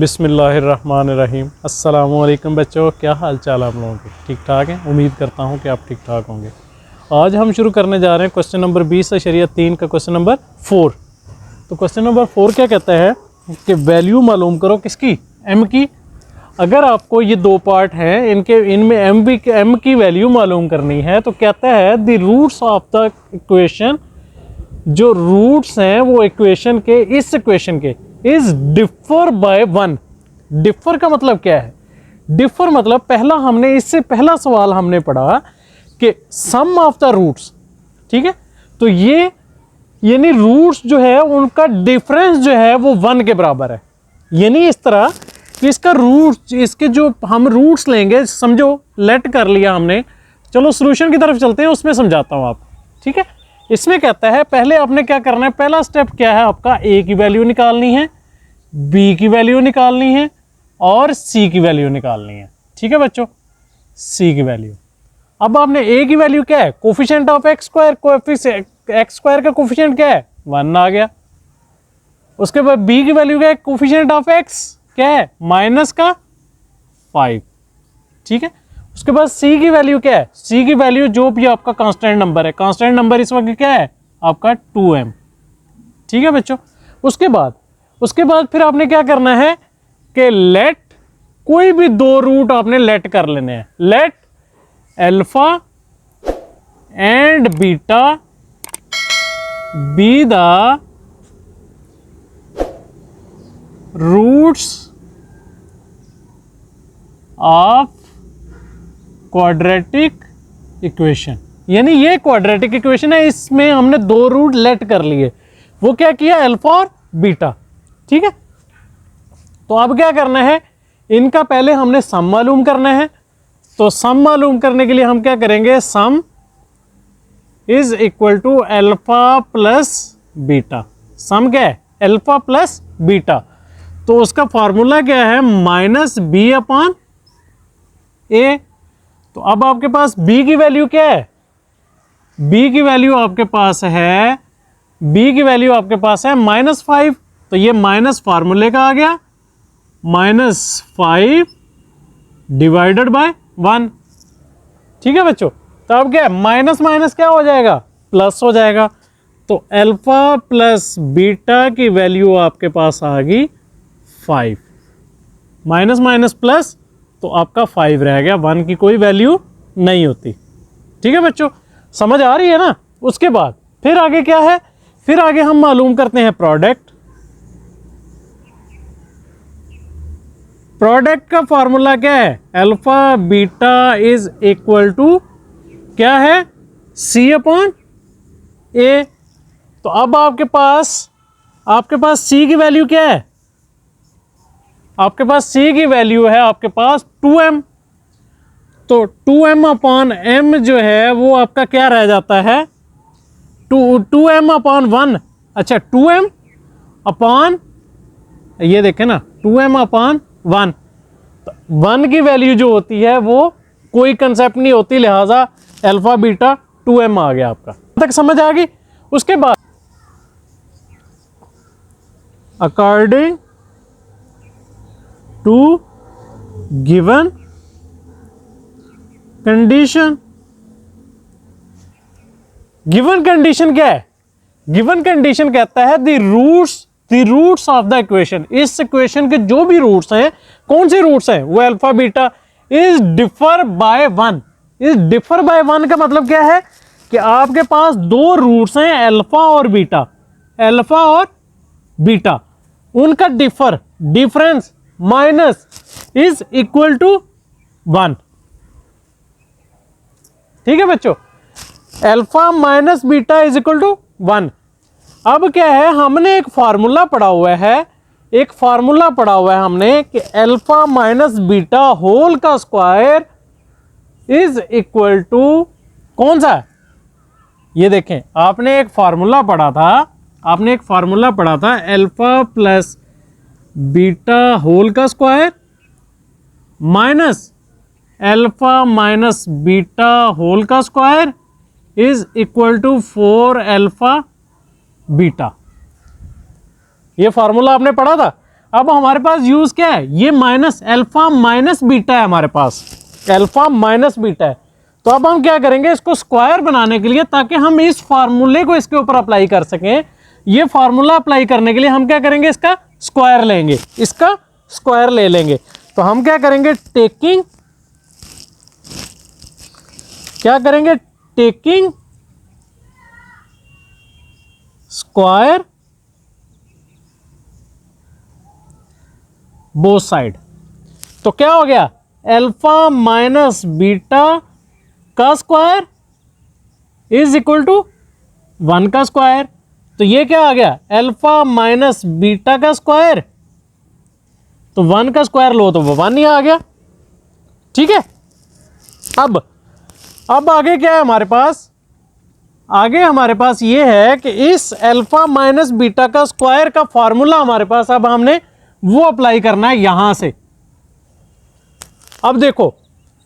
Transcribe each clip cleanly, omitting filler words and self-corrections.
बिस्मिल्लाहिर्रहमानिर्रहीम। अस्सलामुअलैकुम बच्चों, क्या हाल चाल आप लोगों के? ठीक ठाक हैं? उम्मीद करता हूं कि आप ठीक ठाक होंगे। आज हम शुरू करने जा रहे हैं क्वेश्चन नंबर 20/3 का क्वेश्चन नंबर 4। तो क्वेश्चन नंबर 4 क्या कहता है कि वैल्यू मालूम करो किसकी, एम की। अगर आपको ये दो पार्ट हैं, इनमें एम की वैल्यू मालूम करनी है तो कहता है the roots of the equation, जो रूट्स हैं वो इक्वेशन के, इस इक्वेशन के इज डिफर बाय 1। डिफर का मतलब क्या है? डिफर मतलब इससे पहला सवाल हमने पढ़ा कि सम ऑफ द रूट्स, ठीक है। तो ये यानी रूट्स जो है उनका डिफरेंस जो है वो 1 के बराबर है। यानी इस तरह कि इसका रूट, इसके जो हम रूट्स लेंगे, समझो लेट कर लिया हमने। चलो सॉल्यूशन की तरफ चलते हैं, उसमें समझाता हूं आप, ठीक है। इसमें कहता है पहले आपने क्या करना है, पहला स्टेप क्या है आपका, ए की वैल्यू निकालनी है, बी की वैल्यू निकालनी है और सी की वैल्यू निकालनी है, ठीक है बच्चों। सी की वैल्यू, अब आपने ए की वैल्यू क्या है, coefficient of x square, x square का कोफिशिएंट क्या है, 1 आ गया। उसके बाद बी की वैल्यू क्या है, कोफिशिएंट ऑफ एक्स क्या है, -5, ठीक है। उसके बाद सी की वैल्यू क्या है, सी की वैल्यू जो भी आपका कांस्टेंट नंबर है, कांस्टेंट नंबर इस वक्त क्या है आपका 2m, ठीक है बच्चों। उसके बाद फिर आपने क्या करना है कि लेट, कोई भी दो रूट आपने लेट कर लेने हैं। Let alpha and beta be the roots of quadratic equation. यानी ये क्वाड्रेटिक इक्वेशन है, इसमें हमने दो रूट लेट कर लिए। वो क्या किया, अल्फा और बीटा, ठीक है। तो अब क्या करना है, इनका पहले हमने सम मालूम करना है। तो सम मालूम करने के लिए हम क्या करेंगे, sum is equal to alpha plus beta. Sum क्या है, अल्फा प्लस बीटा। तो उसका फॉर्मूला क्या है, -b/a। तो अब आपके पास b की वैल्यू क्या है, b की वैल्यू आपके पास है, -5। तो ये माइनस फार्मूले का आ गया, -5 डिवाइडेड बाय 1, ठीक है बच्चों। तो अब क्या है, माइनस माइनस क्या हो जाएगा, प्लस हो जाएगा। तो अल्फा प्लस बीटा की वैल्यू आपके पास आ गई 5, माइनस माइनस प्लस, तो आपका 5 रह गया, 1 की कोई वैल्यू नहीं होती, ठीक है बच्चों। समझ आ रही है ना। उसके बाद फिर आगे क्या है, फिर आगे हम मालूम करते हैं प्रोडक्ट। प्रोडक्ट का फॉर्मूला क्या है, alpha beta is equal to क्या है, c/a। तो अब आपके पास c की वैल्यू क्या है, आपके पास c की वैल्यू है आपके पास 2m। तो 2m/m जो है वो आपका क्या रह जाता है, 2m/1। अच्छा 2m/, ये देखें ना, 2m/1। 1 की वैल्यू जो होती है वो कोई कंसेप्ट नहीं होती, लिहाजा अल्फा बीटा 2m आ गया आपका, तक समझ आ गई। उसके बाद according to given condition. Given condition क्या है, गिवन कंडीशन कहता है the roots of the equation. इस इक्वेशन के जो भी रूट्स हैं, कौन से रूट्स हैं, वो alpha beta is differ bye 1। इस डिफर बाय 1 का मतलब क्या है कि आपके पास दो रूट्स हैं, अल्फा और बीटा, उनका difference minus is equal to 1, ठीक है बच्चों। Alpha minus beta is equal to 1। अब क्या है, हमने एक फार्मूला पढ़ा हुआ है, हमने कि अल्फा माइनस बीटा होल का स्क्वायर इज इक्वल टू कौन सा, ये देखें, आपने एक फार्मूला पढ़ा था, अल्फा प्लस बीटा होल का square minus alpha minus beta whole का square is equal to 4 alpha beta. ये फार्मूला आपने पढ़ा था। अब हमारे पास यूज क्या है, ये माइनस अल्फा माइनस बीटा है, हमारे पास अल्फा माइनस बीटा है। तो अब हम क्या करेंगे, इसको स्क्वायर बनाने के लिए, ताकि हम इस फार्मूले को इसके ऊपर अप्लाई कर सकें, ये फार्मूला अप्लाई करने के लिए हम क्या करेंगे, इसका स्क्वायर लेंगे, इसका स्क्वायर ले लेंगे। तो हम क्या करेंगे, टेकिंग स्क्वायर बोथ साइड। तो क्या हो गया, अल्फा माइनस बीटा का स्क्वायर इज इक्वल टू 1 का स्क्वायर। तो ये क्या आ गया, अल्फा माइनस बीटा का स्क्वायर, तो 1 का स्क्वायर लो तो वो 1 ही आ गया। ठीक है, अब आगे क्या है हमारे पास, आगे हमारे पास ये है कि इस अल्फा माइनस बीटा का स्क्वायर का फॉर्मूला हमारे पास अब हमने वो अप्लाई करना है यहां से। अब देखो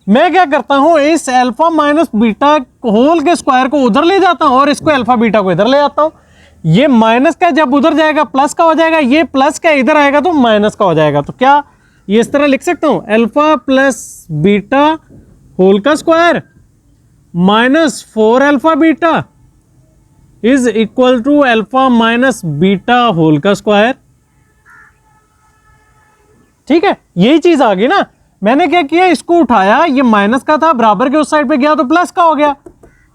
मैं क्या करता हूं, इस अल्फा माइनस बीटा होल के स्क्वायर को उधर ले जाता हूं और इसको अल्फा बीटा को इधर ले जाता हूं। ये माइनस का जब उधर जाएगा प्लस का हो जाएगा, ये प्लस का इधर आएगा तो माइनस का हो जाएगा। तो क्या ये इस तरह लिख सकता हूं, अल्फा प्लस बीटा होल का square minus 4 alpha beta is equal to alpha minus beta whole का स्क्वायर। ठीक है, यही चीज आ गई ना। मैंने क्या किया, इसको उठाया, ये माइनस का था, बराबर के उस साइड पे गया तो प्लस का हो गया।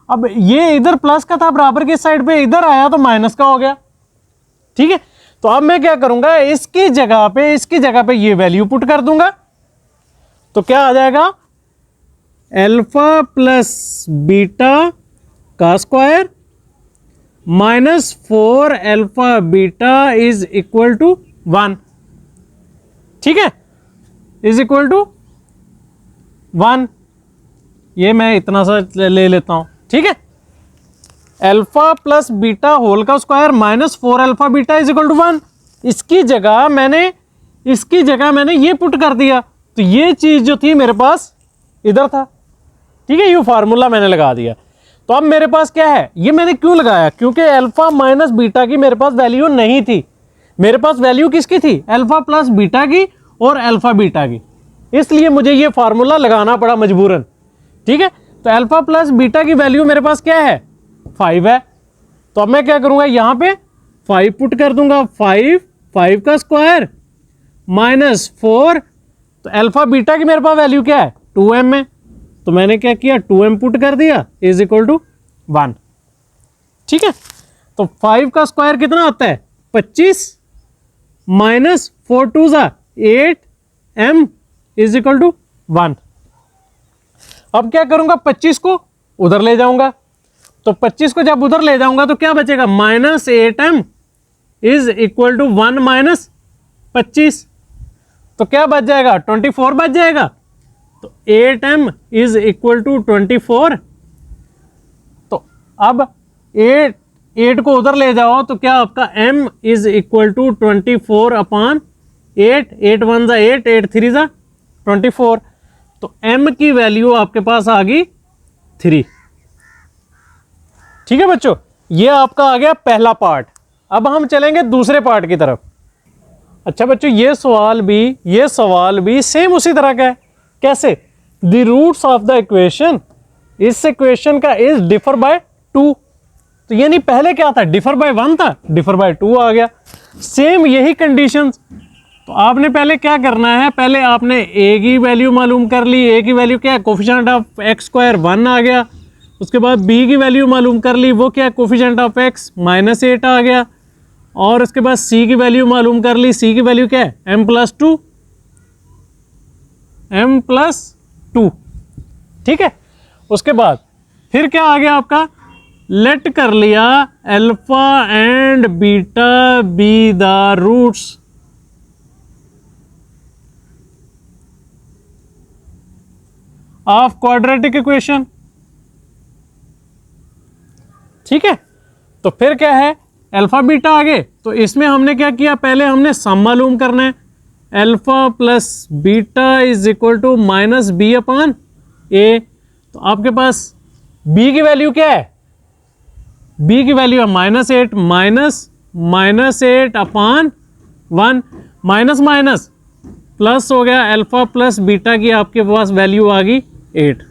अब ये इधर प्लस का था, बराबर के साइड पे इधर आया तो माइनस का हो गया। ठीक है, तो अब मैं क्या करूंगा, इसकी जगह पे ये वैल्यू पुट कर दूंगा। तो क्या आ जाएगा, अल्फा प्लस बीटा का square minus 4 alpha beta is equal to 1। ठीक है, इज इक्वल टू 1। ये मैं इतना सा ले लेता हूं। ठीक है, अल्फा प्लस बीटा होल का square minus 4 alpha beta is equal to 1। इसकी जगह मैंने ये पुट कर दिया, तो ये चीज जो थी मेरे पास इधर था। ठीक है, ये फार्मूला मैंने लगा दिया। तो अब मेरे पास क्या है, ये मैंने क्यों लगाया, क्योंकि अल्फा माइनस बीटा की मेरे पास वैल्यू नहीं थी। मेरे पास वैल्यू किसकी थी, अल्फा प्लस बीटा की और अल्फा बीटा की, इसलिए मुझे ये फार्मूला लगाना पड़ा मजबूरन। ठीक है, तो अल्फा प्लस बीटा की वैल्यू मेरे पास क्या है, 5 है। तो अब मैं क्या करूंगा, यहां पे 5 पुट कर दूंगा, 5 का स्क्वायर माइनस 4। तो अल्फा बीटा की मेरे पास वैल्यू क्या है, 2m है। तो मैंने क्या किया, 2m पुट कर दिया इज इक्वल टू 1। ठीक है, तो 5 का स्क्वायर कितना आता है, 25 minus 4 2 8m is equal to 1। अब क्या करूंगा, 25 को उधर ले जाऊंगा। तो 25 को जब उधर ले जाऊंगा तो क्या बचेगा, minus 8m is equal to 1 minus 25। तो क्या बच जाएगा, 24 बच जाएगा। तो 8m इज इक्वल टू 24। तो अब 8 को उधर ले जाओ तो क्या आपका m is equal to 24 upon 8। 8 1 जा 8, 8 3 जा 24। तो m की वैल्यू आपके पास आ गई 3। ठीक है बच्चों, ये आपका आ गया पहला पार्ट। अब हम चलेंगे दूसरे पार्ट की तरफ। अच्छा बच्चों, ये सवाल भी सेम उसी तरह का है। कैसे, the roots of the equation, इस इक्वेशन का इज डिफर बाय 2। तो यानी पहले क्या था, डिफर बाय 1 था, डिफर बाय 2 आ गया। सेम यही कंडीशंस। तो आपने पहले क्या करना है, पहले आपने a की वैल्यू मालूम कर ली। a की वैल्यू क्या है, कोफिशिएंट ऑफ x स्क्वायर 1 आ गया। उसके बाद b की वैल्यू मालूम कर ली, वो क्या है, कोफिशिएंट ऑफ x माइनस 8 आ गया। और उसके बाद c की वैल्यू मालूम कर ली, c की वैल्यू क्या है, m प्लस 2। ठीक है, उसके बाद फिर क्या आ गया आपका, लेट कर लिया alpha and beta be the roots of quadratic equation. ठीक है, तो फिर क्या है, अल्फा बीटा आ गए। तो इसमें हमने क्या किया, पहले हमने सम मालूम करना है। Alpha plus beta is equal to minus B upon A. तो आपके पास b की वैल्यू क्या है, b की वैल्यू है -8 minus -8 upon 1। Minus minus plus हो गया, अल्फा प्लस बीटा की आपके पास वैल्यू आ गई 8,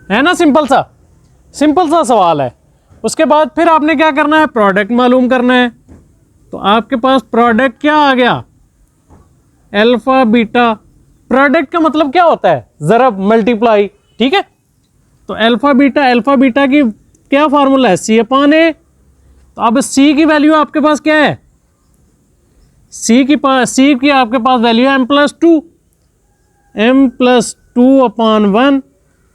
है ना। सिंपल सा सवाल है। उसके बाद फिर आपने क्या करना है, प्रोडक्ट मालूम करना है। तो आपके पास प्रोडक्ट क्या आ गया, अल्फा बीटा। प्रोडक्ट का मतलब क्या होता है, ज़रब, मल्टीप्लाई, ठीक है। तो अल्फा बीटा की क्या फार्मूला है, सी अपान ए। तो अब सी की वैल्यू आपके पास क्या है, सी की आपके पास वैल्यू है m+2 अपान 1।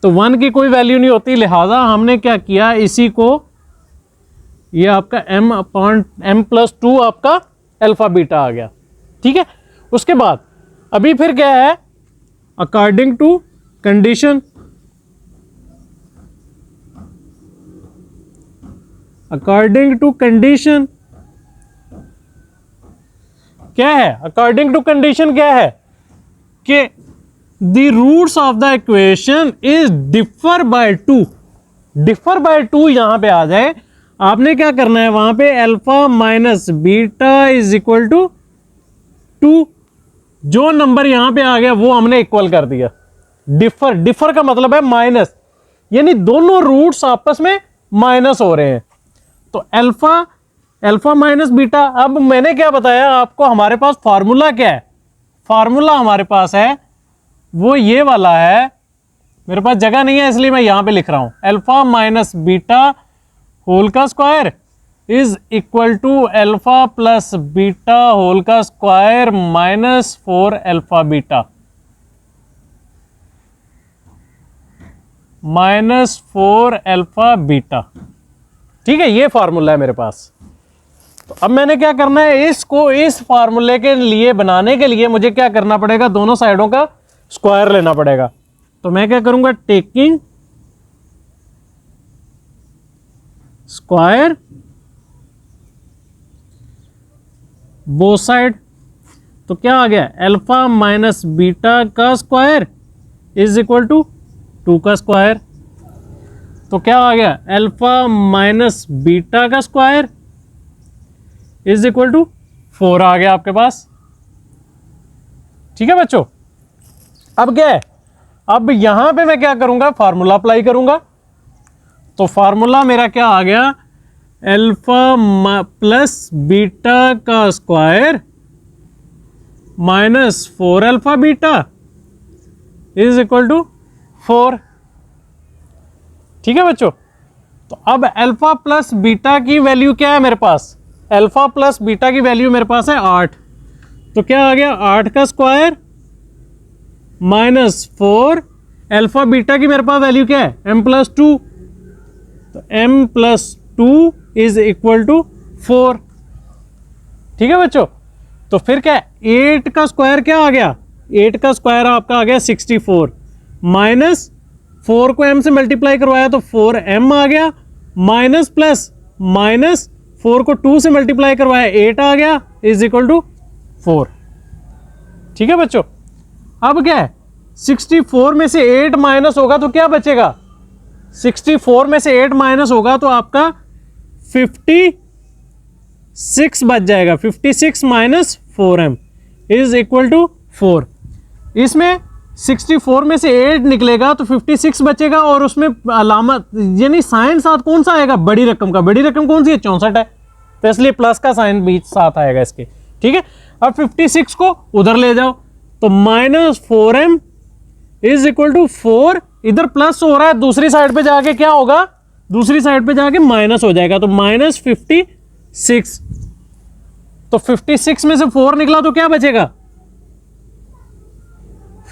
तो 1 की कोई वैल्यू नहीं होती, लिहाजा हमने क्या किया, इसी को, ये आपका m+2 आपका अल्फा बीटा आ गया, ठीक है। उसके बाद अभी फिर क्या है, अकॉर्डिंग टू कंडीशन, क्या है, अकॉर्डिंग टू कंडीशन क्या है कि the roots of the equation is differ by 2। Differ by 2 यहां पे आ जाए, आपने क्या करना है, वहां पे alpha minus beta is equal to 2। जो नंबर यहां पे आ गया वो हमने इक्वल कर दिया। डिफर का मतलब है माइनस, यानी दोनों रूट्स आपस में माइनस हो रहे हैं। तो अल्फा माइनस बीटा। अब मैंने क्या बताया आपको, हमारे पास फार्मूला क्या है, फार्मूला हमारे पास है वो ये वाला है, मेरे पास जगह नहीं है इसलिए मैं यहां पे लिख रहा हूं, अल्फा माइनस बीटा होल का square is equal to alpha plus beta whole का square minus 4 alpha beta, minus 4 alpha beta, ठीक है। ये फार्मूला है मेरे पास। तो अब मैंने क्या करना है, इसको इस फार्मूले के लिए बनाने के लिए मुझे क्या करना पड़ेगा, दोनों साइडों का स्क्वायर लेना पड़ेगा। तो मैं क्या करूंगा, टेकिंग स्क्वायर बोथ साइड। तो क्या आ गया, अल्फा माइनस बीटा का स्क्वायर इज इक्वल टू 2 का स्क्वायर। तो क्या आ गया, अल्फा माइनस बीटा का स्क्वायर इज इक्वल टू 4 आ गया आपके पास, ठीक है बच्चों। अब क्या है, अब यहां पे मैं क्या करूंगा, फार्मूला अप्लाई करूंगा। तो फार्मूला मेरा क्या आ गया, अल्फा प्लस बीटा का square minus 4 alpha beta is equal to 4, ठीक है बच्चों। तो अब अल्फा प्लस बीटा की वैल्यू क्या है मेरे पास, अल्फा प्लस बीटा की वैल्यू मेरे पास है 8। तो क्या आ गया, 8 का स्क्वायर माइनस 4 अल्फा बीटा की मेरे पास वैल्यू क्या है, m+2। तो m+2 इज इक्वल टू 4, ठीक है बच्चों। तो फिर क्या है, 8 का स्क्वायर क्या आ गया, 8 का स्क्वायर आपका आ गया 64, माइनस 4 को m से मल्टीप्लाई करवाया तो 4m आ गया, माइनस प्लस माइनस 4 को 2 से मल्टीप्लाई करवाया 8 आ गया, इज इक्वल टू 4, ठीक है बच्चों। अब क्या है, 64 में से 8 माइनस होगा तो क्या बचेगा, 64 में से 8 माइनस होगा तो आपका 56 बच जाएगा। 56 minus 4m is equal to 4। इसमें 64 में से 8 निकलेगा तो 56 बचेगा और उसमें अलामत यानी साइन साथ कौन सा आएगा, बड़ी रकम का। बड़ी रकम कौन सी है, 64 है, तो इसलिए प्लस का साइन बीच साथ आएगा इसके, ठीक है। अब 56 को उधर ले जाओ तो minus 4m is equal to 4, इधर प्लस हो रहा है, दूसरी साइड पे जाके क्या होगा, दूसरी साइड पे जाके माइनस हो जाएगा, तो माइनस 56। तो 56 में से 4 निकला तो क्या बचेगा,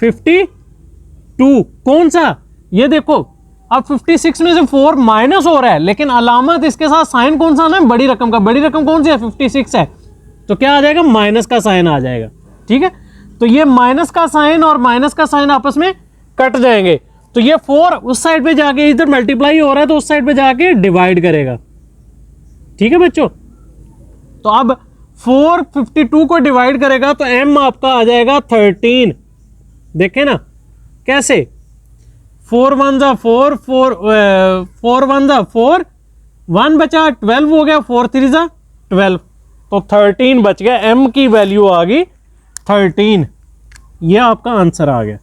52। कौन सा, ये देखो, अब 56 में से 4 माइनस हो रहा है लेकिन अलामत इसके साथ साइन कौन सा ना, बड़ी रकम का। बड़ी रकम कौन सी है, 56 है, तो क्या आ जाएगा, माइनस का साइन आ जाएगा, ठीक है। तो ये माइनस का साइन और माइनस का साइन आपस में कट जाएंगे, तो ये 4 उस साइड पे जाके, इधर मल्टीप्लाई हो रहा है तो उस साइड पे जाके डिवाइड करेगा, ठीक है बच्चों। तो अब 4 52 को डिवाइड करेगा तो m आपका आ जाएगा 13। देखें ना कैसे, 4 1 जा 4, 4 1 जा 4, 1 बचा 12 हो गया, 4 3 जा 12, तो 13 बच गया। m की वैल्यू आ गई 13, ये आपका आंसर आ गया।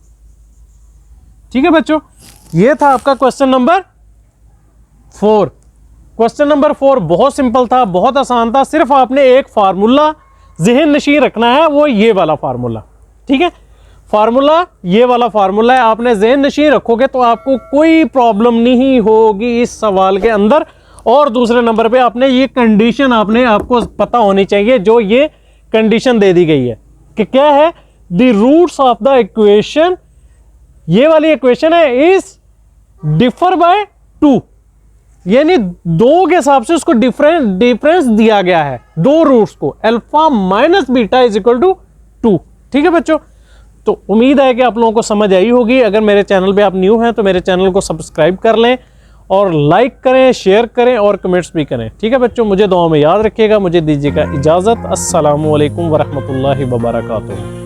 ठीक है बच्चों, ये था आपका क्वेश्चन नंबर 4। क्वेश्चन नंबर 4 बहुत सिंपल था, बहुत आसान था। सिर्फ आपने एक फार्मूला ज़हन नशीं रखना है, वो ये वाला फार्मूला। ठीक है, फार्मूला ये वाला फार्मूला है, आपने ज़हन नशीं रखोगे तो आपको कोई प्रॉब्लम नहीं होगी इस सवाल के अंदर। और दूसरे नंबर पे आपने ये कंडीशन आपको पता होनी चाहिए, जो ये कंडीशन दे दी गई है कि क्या है, the roots of the equation, ये वाली इक्वेशन है, इज डिफर बाय 2, यानी 2 के हिसाब से उसको डिफरेंस दिया गया है, 2 रूट्स को, alpha minus beta is equal to 2। ठीक है बच्चों, तो उम्मीद है कि आप लोगों को समझ आई होगी। अगर मेरे चैनल पे आप न्यू हैं तो मेरे चैनल को सब्सक्राइब कर लें और लाइक करें, शेयर करें और कमेंट्स भी करें। ठीक है बच्चों, मुझे दुआ में याद रखिएगा। मुझे दीजिएगा इजाज़त। अस्सलामु अलैकुम वरहमतुल्लाहि वबरकातुहू।